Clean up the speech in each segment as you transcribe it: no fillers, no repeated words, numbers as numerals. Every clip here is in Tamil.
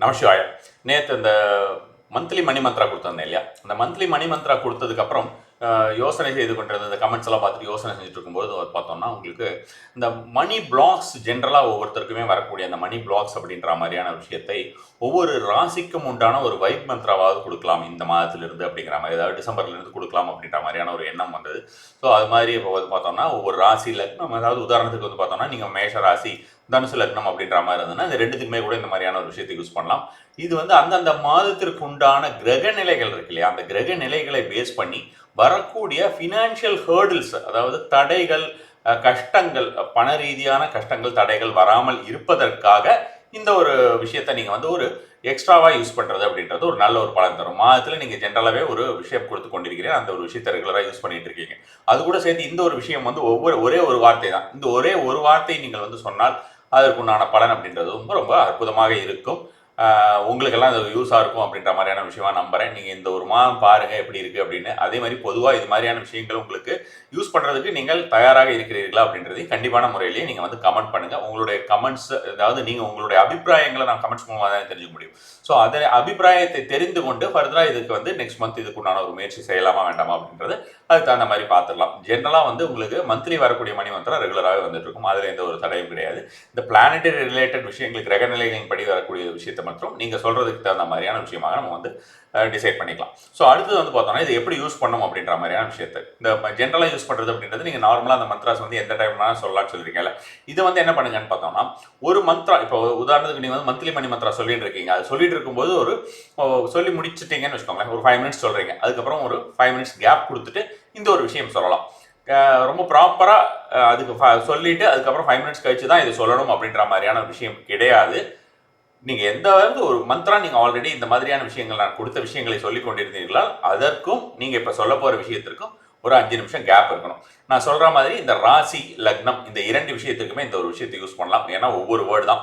நமசிவாய. நேற்று இந்த மந்த்லி மணி மந்த்ரா கொடுத்துருந்தேன் இல்லையா, அந்த மந்த்லி மணி மந்த்ரா கொடுத்ததுக்கப்புறம் யோசனை செய்து கொண்டிருந்த இந்த கமெண்ட்ஸ் எல்லாம் பார்த்துட்டு யோசனை செஞ்சுட்டு இருக்கும்போது பார்த்தோம்னா உங்களுக்கு இந்த மணி பிளாக்ஸ் ஜென்ரலாக ஒவ்வொருத்தருக்குமே வரக்கூடிய அந்த மணி பிளாக்ஸ் அப்படின்ற மாதிரியான விஷயத்தை ஒவ்வொரு ராசிக்கும் உண்டான ஒரு வைப் மந்த்ராவாவது கொடுக்கலாம் இந்த மாதத்திலிருந்து அப்படிங்கிற மாதிரி, அதாவது டிசம்பர்லேருந்து கொடுக்கலாம் அப்படின்ற மாதிரியான ஒரு எண்ணம் வந்தது. ஸோ அது மாதிரி இப்போ வந்து பார்த்தோம்னா ஒவ்வொரு ராசியில் நம்ம அதாவது உதாரணத்துக்கு வந்து பார்த்தோம்னா நீங்கள் மேஷ ராசி தனுசு லக்னம் அப்படின்ற மாதிரி இருந்ததுன்னா இந்த ரெண்டுத்துக்குமே கூட இந்த மாதிரியான ஒரு விஷயத்தை யூஸ் பண்ணலாம். இது வந்து அந்தந்த மாதத்திற்கு உண்டான கிரக நிலைகள் இருக்கு இல்லையா, அந்த கிரக நிலைகளை பேஸ் பண்ணி வரக்கூடிய ஃபினான்ஷியல் ஹேர்டில்ஸ், அதாவது தடைகள், கஷ்டங்கள், பண ரீதியான கஷ்டங்கள், தடைகள் வராமல் இருப்பதற்காக இந்த ஒரு விஷயத்தை நீங்கள் வந்து ஒரு எக்ஸ்ட்ராவாக யூஸ் பண்ணுறது அப்படின்றது ஒரு நல்ல ஒரு பலன் தரும். மாதத்தில் நீங்கள் ஜென்ரலாகவே ஒரு விஷயம் கொடுத்து கொண்டிருக்கிறீங்க, அந்த ஒரு விஷயத்தை ரெகுலராக யூஸ் பண்ணிட்டு இருக்கீங்க. அது கூட சேர்த்து இந்த ஒரு விஷயம் வந்து ஒரே ஒரு வார்த்தை தான், இந்த ஒரே ஒரு வார்த்தை நீங்கள் வந்து சொன்னால் அதற்குண்டான பலன் அப்படின்றது ரொம்ப ரொம்ப அற்புதமாக இருக்கும். உங்களுக்கெல்லாம் அது யூஸாக இருக்கும் அப்படின்ற மாதிரியான விஷயமா நம்புகிறேன். நீங்கள் இந்த ஒரு மாதம் பாருங்கள் எப்படி இருக்குது அப்படின்னு. அதே மாதிரி பொதுவாக இது மாதிரியான விஷயங்கள் உங்களுக்கு யூஸ் பண்ணுறதுக்கு நீங்கள் தயாராக இருக்கிறீர்களா அப்படின்றதையும் கண்டிப்பான முறையிலேயே நீங்கள் வந்து கமெண்ட் பண்ணுங்கள். உங்களுடைய கமெண்ட்ஸ், அதாவது நீங்கள் உங்களுடைய அபிப்பிராயங்களை நான் கமெண்ட்ஸ் மூலமாக தான் தெரிஞ்சுக்க முடியும். ஸோ அதை அபிப்பிராயத்தை தெரிந்து கொண்டு ஃபர்தராக இதுக்கு வந்து நெக்ஸ்ட் மந்த் இதுக்குண்டான ஒரு முயற்சி செய்யலாமா வேண்டாமா அப்படின்றது அதுக்கு தகுந்த மாதிரி பார்த்துடலாம். ஜென்ரலாக வந்து உங்களுக்கு மந்த்லி வரக்கூடிய மணி மந்த்ரா ரெகுலராக வந்துட்டு இருக்கும், அதில் எந்த ஒரு தடையும் கிடையாது. இந்த பிளானட்டரி ரிலேட்டட் விஷயங்கள், கிரக நிலைகளின் படி வரக்கூடிய விஷயத்தை மற்றும் நீங்கள் சொல்கிறதுக்கு தகுந்த மாதிரியான விஷயமாக நம்ம வந்து டிசைட் பண்ணிக்கலாம். ஸோ அடுத்தது வந்து பார்த்தோம்னா இது எப்படி யூஸ் பண்ணணும் அப்படின்ற மாதிரியான விஷயத்தை, இந்த ஜென்ரலாக யூஸ் பண்ணுறது அப்படின்றது நீங்கள் நார்மலாக அந்த மந்த்ராஸ் வந்து எந்த டைம்லாம் சொல்லலாம்னு சொல்லியிருக்கீங்கல்ல, இதை வந்து என்ன பண்ணுங்கன்னு பார்த்தோம்னா ஒரு மந்த்ரா, இப்போ உதாரணத்துக்கு நீங்கள் வந்து மந்த்லி மணி மந்த்ரா சொல்லிட்டு இருக்கீங்க, அது சொல்லிட்டு இருக்கும்போது ஒரு சொல்லி முடிச்சுட்டீங்கன்னு வச்சுக்கோங்களேன், ஒரு 5 மினிட்ஸ் சொல்கிறீங்க, அதுக்கப்புறம் ஒரு 5 மினிட்ஸ் கேப் கொடுத்துட்டு இந்த ஒரு விஷயம் சொல்லலாம். ரொம்ப ப்ராப்பராக அதுக்கு சொல்லிட்டு அதுக்கப்புறம் 5 மினிட்ஸ் கழிச்சு தான் இது சொல்லணும் அப்படின்ற மாதிரியான விஷயம் கிடையாது. நீங்கள் எந்த ஒரு மந்த்ரா நீங்கள் ஆல்ரெடி இந்த மாதிரியான விஷயங்கள் நான் கொடுத்த விஷயங்களை சொல்லி கொண்டிருந்தீர்களா, அதற்கும் நீங்கள் இப்போ சொல்ல போகிற விஷயத்திற்கும் ஒரு 5 நிமிஷம் கேப் இருக்கணும். நான் சொல்கிற மாதிரி இந்த ராசி லக்னம் இந்த 2 விஷயத்துக்குமே இந்த ஒரு விஷயத்தை யூஸ் பண்ணலாம். ஏன்னா ஒவ்வொரு வேர்டு தான்.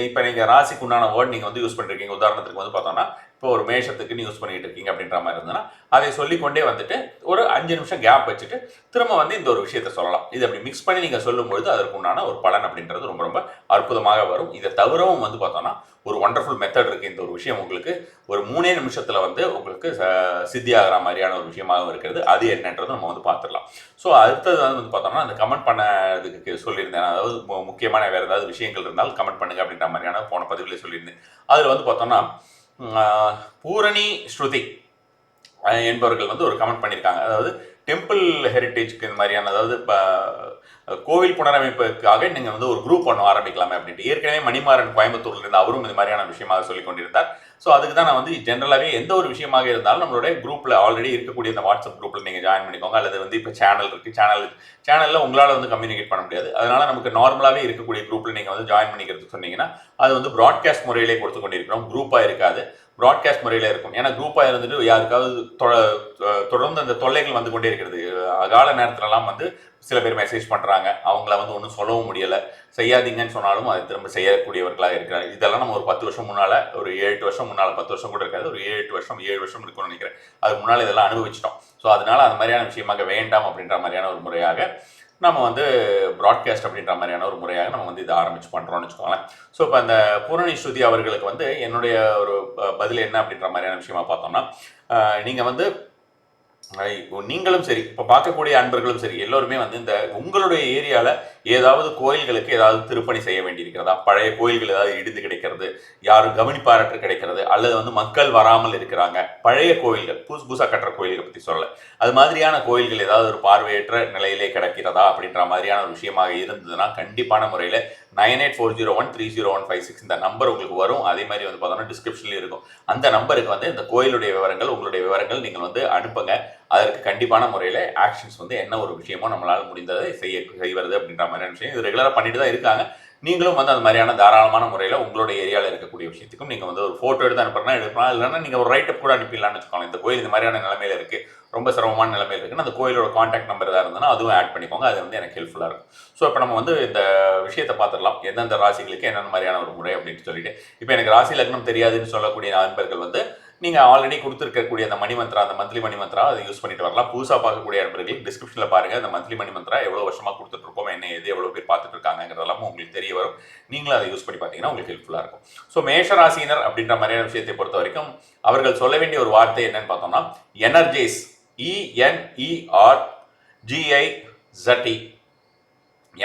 இப்போ நீங்கள் ராசிக்கு உண்டான வேர்டு நீங்கள் வந்து யூஸ் பண்ணிருக்கீங்க. உதாரணத்துக்கு வந்து பார்த்தோம்னா இப்போ ஒரு மேஷத்துக்குன்னு யூஸ் பண்ணிட்டு இருக்கீங்க அப்படின்ற மாதிரி இருந்ததுன்னா அதை சொல்லிக்கொண்டே வந்துட்டு ஒரு 5 நிமிஷம் கேப் வச்சுட்டு திரும்ப வந்து இந்த ஒரு விஷயத்த சொல்லலாம். இது அப்படி மிக்ஸ் பண்ணி நீங்கள் சொல்லும்பொழுது அதற்கு உண்டான ஒரு பலன் அப்படின்றது ரொம்ப ரொம்ப அற்புதமாக வரும். இதை தவிரவும் வந்து பார்த்தோம்னா ஒரு ஒண்டர்ஃபுல் மெத்தட் இருக்குது. இந்த ஒரு விஷயம் உங்களுக்கு ஒரு 3 நிமிஷத்தில் வந்து உங்களுக்கு சித்தியாகிற மாதிரியான ஒரு விஷயமாக இருக்கிறது. அது என்னன்றது நம்ம வந்து பார்த்துடலாம். ஸோ அடுத்தது வந்து பார்த்தோம்னா அந்த கமெண்ட் பண்ணதுக்கு சொல்லியிருந்தேன், அதாவது முக்கியமான வேறு ஏதாவது விஷயங்கள் இருந்தாலும் கமெண்ட் பண்ணுங்க அப்படின்ற மாதிரியான போன பதிவுலேயே சொல்லியிருந்தேன். அதில் வந்து பார்த்தோம்னா பூரணி ஸ்ருதி என்பவர்கள் வந்து ஒரு கமெண்ட் பண்ணியிருக்காங்க. அதாவது டெம்பிள் ஹெரிட்டேஜ்க்கு இந்த மாதிரியான, அதாவது கோவில் புனரமைப்புக்காக நீங்கள் வந்து ஒரு குரூப் ஒன்று ஆரம்பிக்கலாமே அப்படின்ட்டு. ஏற்கனவே மணிமாறன் கோயம்புத்தூர்ல இருந்து அவரும் இந்த மாதிரியான விஷயமாக சொல்லி கொண்டிருந்தார். ஸோ அதுக்கு தான் நான் வந்து ஜென்ரலாகவே எந்த ஒரு விஷயமாக இருந்தாலும் நம்மளுடைய குரூப்பில் ஆல்ரெடி இருக்கக்கூடிய இந்த வாட்ஸ்அப் குரூப்பில் நீங்கள் ஜாயின் பண்ணிக்கோங்க. அல்லது வந்து இப்போ சேனல் இருக்குது, சேனலில் உங்களால் வந்து கம்யூனிகேட் பண்ண முடியாது. அதனால் நமக்கு நார்மலாகவே இருக்கக்கூடிய குரூப்பில் நீங்கள் வந்து ஜாயின் பண்ணிக்கிறதுக்கு சொன்னீங்கன்னா அது வந்து ப்ராட்காஸ்ட் முறையிலே கொடுத்து கொண்டிருக்கிறோம், குரூப்பாக இருக்காது, ப்ராட்காஸ்ட் முறையில் இருக்கும். ஏன்னா குரூப்பாக இருந்துட்டு யாருக்காவது தொடர்ந்து அந்த தொல்லைகள் வந்து கொண்டே இருக்கிறது. அகால நேரத்துலலாம் வந்து சில பேர் மெசேஜ் பண்ணுறாங்க, அவங்கள வந்து ஒன்றும் சொல்லவும் முடியலை, செய்யாதீங்கன்னு சொன்னாலும் அதை திரும்ப செய்யக்கூடியவர்களாக இருக்கிறாங்க. இதெல்லாம் நம்ம ஒரு 10 வருஷம் முன்னால், ஒரு 7-8 வருஷம் முன்னால், 10 வருஷம் கூட இருக்காது, ஒரு 7 வருஷம் இருக்கும்னு நினைக்கிறேன், அதுக்கு முன்னால் இதெல்லாம் அனுபவிச்சிட்டோம். ஸோ அதனால் அந்த மாதிரியான விஷயமாக வேண்டாம் அப்படின்ற மாதிரியான ஒரு முறையாக நம்ம வந்து ப்ராட்காஸ்ட் அப்படின்ற மாதிரியான ஒரு முறையாக நம்ம வந்து இதை ஆரம்பிச்சு பண்ணுறோம்னு வச்சுக்கோங்களேன். ஸோ இப்போ அந்த பூரணி ஸ்ருதி அவர்களுக்கு வந்து என்னுடைய ஒரு பதில் என்ன அப்படின்ற மாதிரியான விஷயமா பார்த்தோம்னா, நீங்கள் வந்து நீங்களும் சரி, இப்போ பார்க்கக்கூடிய அன்பர்களும் சரி, எல்லோருமே வந்து இந்த உங்களுடைய ஏரியாவில் ஏதாவது கோயில்களுக்கு ஏதாவது திருப்பணி செய்ய வேண்டியிருக்கிறதா, பழைய கோயில்கள் ஏதாவது இடிந்து கிடைக்கிறது, யாரும் கவனிப்பாரற்று கிடைக்கிறது, அல்லது வந்து மக்கள் வராமல் இருக்கிறாங்க, பழைய கோயில்கள், புதுசாக கட்டுற கோயில்களை பற்றி சொல்ல, அது மாதிரியான கோயில்கள் ஏதாவது ஒரு பார்வையற்ற நிலையிலே கிடைக்கிறதா அப்படின்ற மாதிரியான ஒரு விஷயமாக இருந்ததுன்னா கண்டிப்பான முறையில் 9840130156 இந்த நம்பர் உங்களுக்கு வரும். அதே மாதிரி வந்து பார்த்தோம்னா டிஸ்கிரிப்ஷன்லேயும் இருக்கும். அந்த நம்பருக்கு வந்து இந்த கோயிலுடைய விவரங்கள், உங்களுடைய விவரங்கள் நீங்கள் வந்து அனுப்புங்க. அதற்கு கண்டிப்பான முறையில் ஆக்ஷன்ஸ் வந்து என்ன ஒரு விஷயமோ நம்மளால் முடிந்ததை செய்வது அப்படின்ற மாதிரியான விஷயம் இது ரெகுலராக பண்ணிட்டு தான் இருக்காங்க. நீங்களும் வந்து அந்த மாதிரியான தாராளமான முறையில் உங்களுடைய ஏரியாவில் இருக்கக்கூடிய விஷயத்துக்கும் நீங்கள் வந்து ஒரு ஃபோட்டோ எடுத்து அனுப்புறனா எடுக்கலாம், இல்லைன்னா நீங்கள் ஒரு ரைட்டப் கூட அனுப்பிடலான்னு வச்சுக்கோங்க. இந்த கோயில் இந்த மாதிரியான நிலைமையில் இருக்குது, ரொம்ப சிரமமான நிலைமையில் இருக்குன்னு அந்த கோயிலோட காண்டாக்ட் நம்பர் ஏதாவது இருந்ததுன்னா அதுவும் ஆட் பண்ணிக்கோங்க. அது வந்து எனக்கு ஹெல்ப்ஃபுல்லாக இருக்கும். ஸோ இப்போ நம்ம வந்து இந்த விஷயத்தை பார்த்துடலாம், எந்தெந்த ராசிகளுக்கு என்னென்ன மாதிரியான ஒரு முறை அப்படின்னு சொல்லிட்டு. இப்போ எனக்கு ராசி லக்னம் தெரியாதுன்னு சொல்லக்கூடிய நண்பர்கள் வந்து நீங்கள் ஆல்ரெடி கொடுத்துருக்கக்கூடிய அந்த மணி மந்த்ரா, அந்த மந்த்லி மணி மந்த்ரா அதை யூஸ் பண்ணிட்டு வரலாம். புதுசாக பார்க்கக்கூடிய நண்பர்கள் டிஸ்கிரிப்ஷனில் பாருங்கள், அந்த மந்த்லி மணி மந்த்ரா எவ்வளோ வருஷமாக கொடுத்துட்ருக்கோம், என்ன எது எவ்வளோ பேர் பார்த்துட்டு இருக்காங்கிறதெல்லாம் உங்களுக்கு தெரிய வரும். நீங்களும் அதை யூஸ் பண்ணி பார்த்தீங்கன்னா உங்களுக்கு ஹெல்ப்ஃபுல்லாக இருக்கும். ஸோ மேஷராசினர் அப்படின்ற மாதிரியான விஷயத்தை பொறுத்த வரைக்கும் அவர்கள் சொல்ல வேண்டிய ஒரு வார்த்தை என்னன்னு பார்த்தோம்னா எனர்ஜைஸ், ENERGIZE,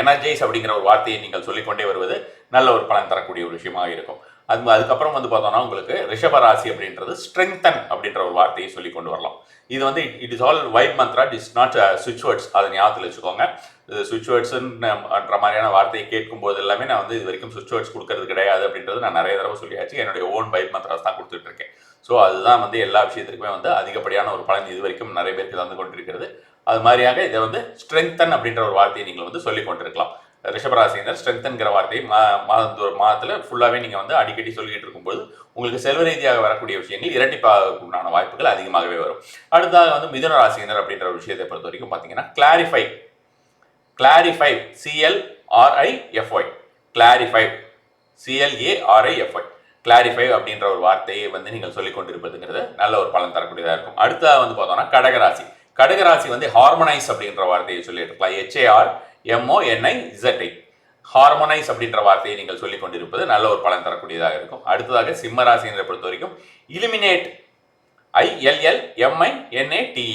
எனர்ஜைஸ் அப்படிங்கிற ஒரு வார்த்தையை நீங்கள் சொல்லிக்கொண்டே வருவது நல்ல ஒரு பலன் தரக்கூடிய ஒரு விஷயமாக இருக்கும். அதுக்கப்புறம் வந்து பார்த்தோம்னா உங்களுக்கு ரிஷபராசி அப்படின்றது ஸ்ட்ரெங்தன் அப்படின்ற ஒரு வார்த்தையை சொல்லி கொண்டு வரலாம். இது வந்து it is all vibe Mantra, it is not சுவிட்ச் வேர்ட்ஸ். அதை ஞாபகத்தில் வச்சுக்கோங்க. சுவிட்ச் வேர்ட்ஸுன்ற மாதிரியான வார்த்தையை கேட்கும் போது எல்லாமே நான் வந்து இது வரைக்கும் சுவிட்ச் வேர்ட்ஸ் கொடுக்கறது கிடையாது அப்படின்றது நான் நிறைய தடவை சொல்லியாச்சு. என்னுடைய ஓன் வைப் மந்த்ராஸ் தான் கொடுத்துட்டு இருக்கேன். ஸோ அதுதான் வந்து எல்லா விஷயத்துக்குமே வந்து அதிகப்படியான ஒரு பலன் இது வரைக்கும் நிறைய பேருக்கு தந்து கொண்டிருக்கிறது. அது மாதிரியாக இதை வந்து ஸ்ட்ரெங்தன் அப்படின்ற ஒரு வார்த்தையை நீங்கள் வந்து சொல்லி கொண்டிருக்கலாம். ரிஷபராசினர் ஸ்ட்ரெங்தன்கிற வார்த்தையை மாதத்தில் ஃபுல்லாகவே நீங்கள் வந்து அடிக்கடி சொல்லிக்கிட்டு இருக்கும்போது உங்களுக்கு செல்வ ரீதியாக வரக்கூடிய விஷயங்கள் இரட்டிப்பான வாய்ப்புகள் அதிகமாகவே வரும். அடுத்ததாக வந்து மிதுன ராசினர் அப்படின்ற ஒரு விஷயத்தை பொறுத்த வரைக்கும் பார்த்தீங்கன்னா clarify, CLRIFY, clarify, CLARIFY, clarify அப்படின்ற ஒரு வார்த்தையை வந்து நீங்கள் சொல்லிக் கொண்டிருப்பதுங்கிறது நல்ல ஒரு பலன் தரக்கூடியதாக இருக்கும். அடுத்ததாக வந்து பார்த்தோம்னா கடகராசி. கடகராசி வந்து ஹார்மோனைஸ் அப்படின்ற வார்த்தையை சொல்லிட்டு இருக்கலாம். HARMONIZE, ஹார்மோனைஸ் அப்படின்ற வார்த்தையை நீங்கள் சொல்லிக் கொண்டிருப்பது நல்ல ஒரு பலன் தரக்கூடியதாக இருக்கும். அடுத்ததாக சிம்ம ராசியை பொறுத்த வரைக்கும் இலுமினேட், ILLMINATE,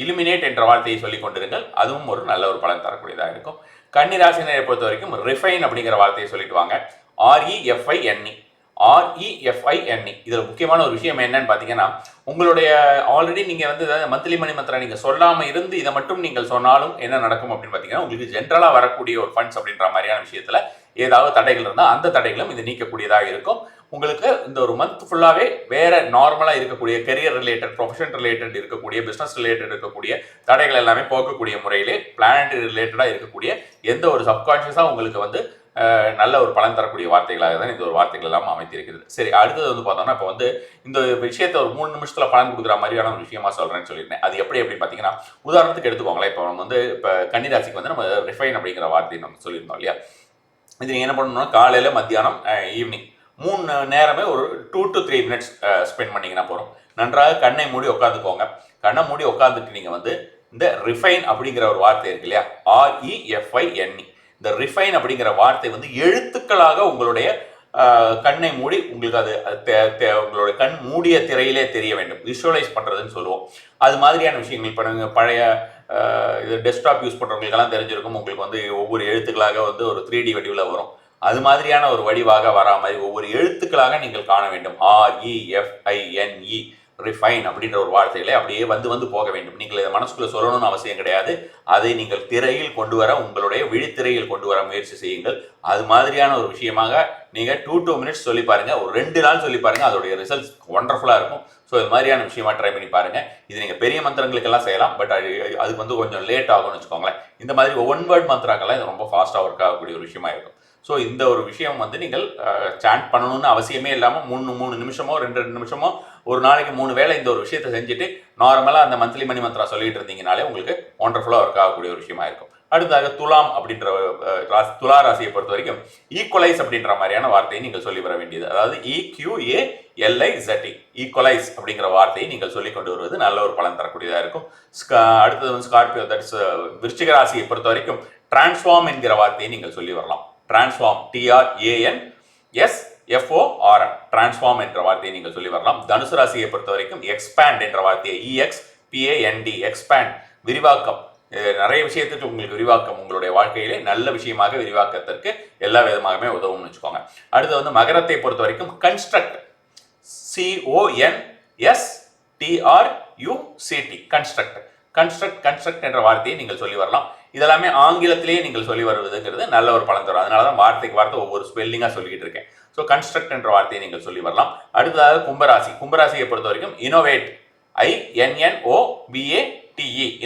இலுமினேட் என்ற வார்த்தையை சொல்லிக் கொண்டிருங்கள். அதுவும் ஒரு நல்ல ஒரு பலன் தரக்கூடியதாக இருக்கும். கன்னி ராசினரை பொறுத்த வரைக்கும் ரிஃபைன் அப்படிங்கிற வார்த்தையை சொல்லிட்டு வாங்க. REFINE, இதில் முக்கியமான ஒரு விஷயம் என்னன்னு பார்த்தீங்கன்னா உங்களுடைய ஆல்ரெடி நீங்கள் வந்து மந்த்லி மணி மந்த்ரா நீங்கள் சொல்லாமல் இருந்து இதை மட்டும் நீங்கள் சொன்னாலும் என்ன நடக்கும் அப்படின்னு பார்த்தீங்கன்னா உங்களுக்கு ஜென்ரலாக வரக்கூடிய ஒரு ஃபண்ட்ஸ் அப்படின்ற மாதிரியான விஷயத்தில் ஏதாவது தடைகள் இருந்தால் அந்த தடைகளும் இது நீக்கக்கூடியதாக இருக்கும். உங்களுக்கு இந்த ஒரு மந்த் ஃபுல்லாகவே வேற நார்மலாக இருக்கக்கூடிய கெரியர் ரிலேட்டட், ப்ரொஃபஷன் ரிலேட்டட் இருக்கக்கூடிய, பிஸ்னஸ் ரிலேட்டட் இருக்கக்கூடிய தடைகள் எல்லாமே போக்கக்கூடிய முறையிலே பிளானட் ரிலேட்டடாக இருக்கக்கூடிய எந்த ஒரு சப்கான்ஷியஸாக உங்களுக்கு வந்து நல்ல ஒரு பலன் தரக்கூடிய வார்த்தைகளாக தான் இந்த ஒரு வார்த்தைகள் எல்லாம் அமைத்திருக்கிறது. சரி, அடுத்தது வந்து பார்த்தோம்னா இப்போ வந்து இந்த விஷயத்தை ஒரு 3 நிமிஷத்தில் பலன் கொடுக்குற மாதிரியான ஒரு விஷயமா சொல்கிறேன்னு சொல்லியிருந்தேன். அது எப்படி அப்படின்னு பார்த்தீங்கன்னா உதாரணத்துக்கு எடுத்துக்கோங்களேன். இப்போ நம்ம வந்து இப்போ கன்னிராசிக்கு வந்து நம்ம ரிஃபைன் அப்படிங்கிற வார்த்தையை நம்ம சொல்லியிருந்தோம் இல்லையா. இது நீங்கள் என்ன பண்ணணும்னா காலையில், மத்தியானம், ஈவினிங் 3 நேரமே ஒரு 2 to 3 மினிட்ஸ் ஸ்பெண்ட் பண்ணிங்கன்னா போகிறோம். நன்றாக கண்ணை மூடி உட்காந்துக்கோங்க. கண்ணை மூடி உட்காந்துட்டு நீங்கள் வந்து இந்த ரிஃபைன் அப்படிங்கிற ஒரு வார்த்தை இருக்கு இல்லையா, REFINE, இந்த ரிஃபைன் அப்படிங்கிற வார்த்தை வந்து எழுத்துக்களாக உங்களுடைய கண்ணை மூடி உங்களுக்கு அது உங்களுடைய கண் மூடிய திரையிலே தெரிய வேண்டும். விஷுவலைஸ் பண்ணுறதுன்னு சொல்லுவோம். அது மாதிரியான விஷயங்கள் இப்போ நீங்கள் பழைய இது டெஸ்க்டாப் யூஸ் பண்ணுறவங்களுக்கெல்லாம் தெரிஞ்சிருக்கும். உங்களுக்கு வந்து ஒவ்வொரு எழுத்துக்களாக வந்து ஒரு 3D வடிவில் வரும். அது மாதிரியான ஒரு வடிவாக வரா மாதிரி ஒவ்வொரு எழுத்துக்களாக நீங்கள் காண வேண்டும். REFINE, ரிஃபைன் அப்படின்ற ஒரு வார்த்தைகளை அப்படியே வந்து போக வேண்டும். நீங்கள் இதை மனசுக்குள்ள சொல்லணும்னு அவசியம் கிடையாது. அதை நீங்கள் திரையில் கொண்டு வர, உங்களுடைய விழித்திரையில் கொண்டு வர முயற்சி செய்யுங்கள். அது மாதிரியான ஒரு விஷயமாக நீங்கள் 2 மினிட்ஸ் சொல்லி பாருங்க. ஒரு 2 நாள் சொல்லி பாருங்க. அதோடைய ரிசல்ட்ஸ் ஒண்டர்ஃபுல்லாக இருக்கும். ஸோ இது மாதிரியான விஷயமா ட்ரை பண்ணி பாருங்க. இது நீங்கள் பெரிய மந்திரங்களுக்கெல்லாம் செய்யலாம். பட் அதுக்கு வந்து கொஞ்சம் லேட் ஆகும்னு வச்சுக்கோங்களேன். இந்த மாதிரி 1 வேர்ட் மந்திராக்கெல்லாம் இது ரொம்ப ஃபாஸ்ட்டாக ஒர்க் ஆகக்கூடிய ஒரு விஷயமா இருக்கும். ஸோ இந்த ஒரு விஷயம் வந்து நீங்கள் சாண்ட் பண்ணணும்னு அவசியமே இல்லாமல் 3 நிமிஷமோ 2 நிமிஷமோ ஒரு நாளைக்கு 3 வேளை இந்த ஒரு விஷயத்தை செஞ்சுட்டு நார்மலாக அந்த மந்த்லி மணி மந்த்ரா சொல்லிட்டு இருந்தீங்கனாலே உங்களுக்கு ஒண்டர்ஃபுல்லாக ஒர்க் ஆகக்கூடிய ஒரு விஷயமா இருக்கும். அடுத்ததாக துலாம் அப்படின்ற துலா ராசியை பொறுத்த வரைக்கும் ஈக்குவலைஸ் அப்படின்ற மாதிரியான வார்த்தையை நீங்கள் சொல்லி வர வேண்டியது. அதாவது EQUALIZE, ஈக்குவலைஸ் அப்படிங்கிற வார்த்தையை நீங்கள் சொல்லி கொண்டு வருவது நல்ல ஒரு பலன் தரக்கூடியதாக இருக்கும். அடுத்தது வந்து ஸ்கார்பியோ, தட்ஸ் விருச்சிக ராசியை பொறுத்த வரைக்கும் டிரான்ஸ்ஃபார்ம் என்கிற வார்த்தையை நீங்கள் சொல்லி வரலாம். டிரான்ஸ்ஃபார்ம், TRANSFORM, டிரான்ஸ்ஃபார்ம் என்ற வார்த்தையை நீங்கள் சொல்லி வரலாம். தனுசு ராசியை பொறுத்த வரைக்கும் எக்ஸ்பேண்ட் என்ற வார்த்தையை EXPAND, எக்ஸ்பேண்ட், விரிவாக்கம். நிறைய விஷயத்துக்கு உங்களுக்கு விரிவாக்கம் உங்களுடைய வாழ்க்கையிலே நல்ல விஷயமாக விரிவாக்கத்திற்கு எல்லா விதமாகவே உதவும்னு வச்சுக்கோங்க. அடுத்து வந்து மகரத்தை பொறுத்த வரைக்கும் கன்ஸ்ட்ரக்ட், CONSTRUCT, கன்ஸ்ட்ரக்ட் என்ற வார்த்தையை நீங்கள் சொல்லி வரலாம். இதெல்லாமே ஆங்கிலத்திலேயே நீங்கள் சொல்லி வருவதுங்கிறது நல்ல ஒரு பலன் தரும். அதனால தான் வார்த்தைக்கு வார்த்தை ஒவ்வொரு ஸ்பெல்லிங்காக சொல்லிக்கிட்டு இருக்கேன். ஸோ கன்ஸ்ட்ரக்ட் என்ற வார்த்தையை நீங்கள் சொல்லி வரலாம். அடுத்ததாக கும்பராசி. கும்பராசியை பொறுத்த வரைக்கும் இனோவேட், INNOVATE,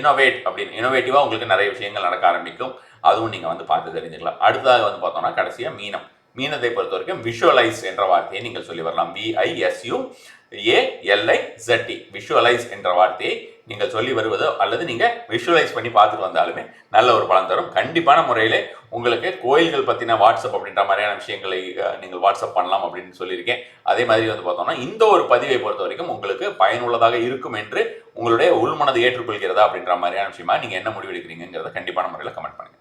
இனோவேட் அப்படின்னு இனோவேட்டிவாக உங்களுக்கு நிறைய விஷயங்கள் நடக்க ஆரம்பிக்கும். அதுவும் நீங்கள் வந்து பார்த்து தெரிஞ்சுக்கலாம். அடுத்ததாக வந்து பார்த்தோம்னா கடைசியாக மீனம். மீனத்தை பொறுத்த வரைக்கும் விஷுவலைஸ் என்ற வார்த்தையை நீங்கள் சொல்லி வரலாம். VISUALIZE, விஷுவலைஸ் என்ற வார்த்தையை நீங்கள் சொல்லி வருவதோ அல்லது நீங்கள் விஷுவலைஸ் பண்ணி பார்த்துட்டு வந்தாலுமே நல்ல ஒரு பலன் தரும். கண்டிப்பான முறையிலே உங்களுக்கு கோயில்கள் பற்றின வாட்ஸ்அப் அப்படின்ற மாதிரியான விஷயங்களை நீங்கள் வாட்ஸ்அப் பண்ணலாம் அப்படின்னு சொல்லியிருக்கேன். அதே மாதிரி வந்து பார்த்தோம்னா இந்த ஒரு பதிவை பொறுத்த வரைக்கும் உங்களுக்கு பயனுள்ளதாக இருக்கும் என்று உங்களுடைய உள்மனது ஏற்றுக்கொள்கிறதா அப்படின்ற மாதிரியான விஷயமா நீங்கள் என்ன முடிவெடுக்கிறீங்கிறத கண்டிப்பான முறையில் கமெண்ட் பண்ணுங்க.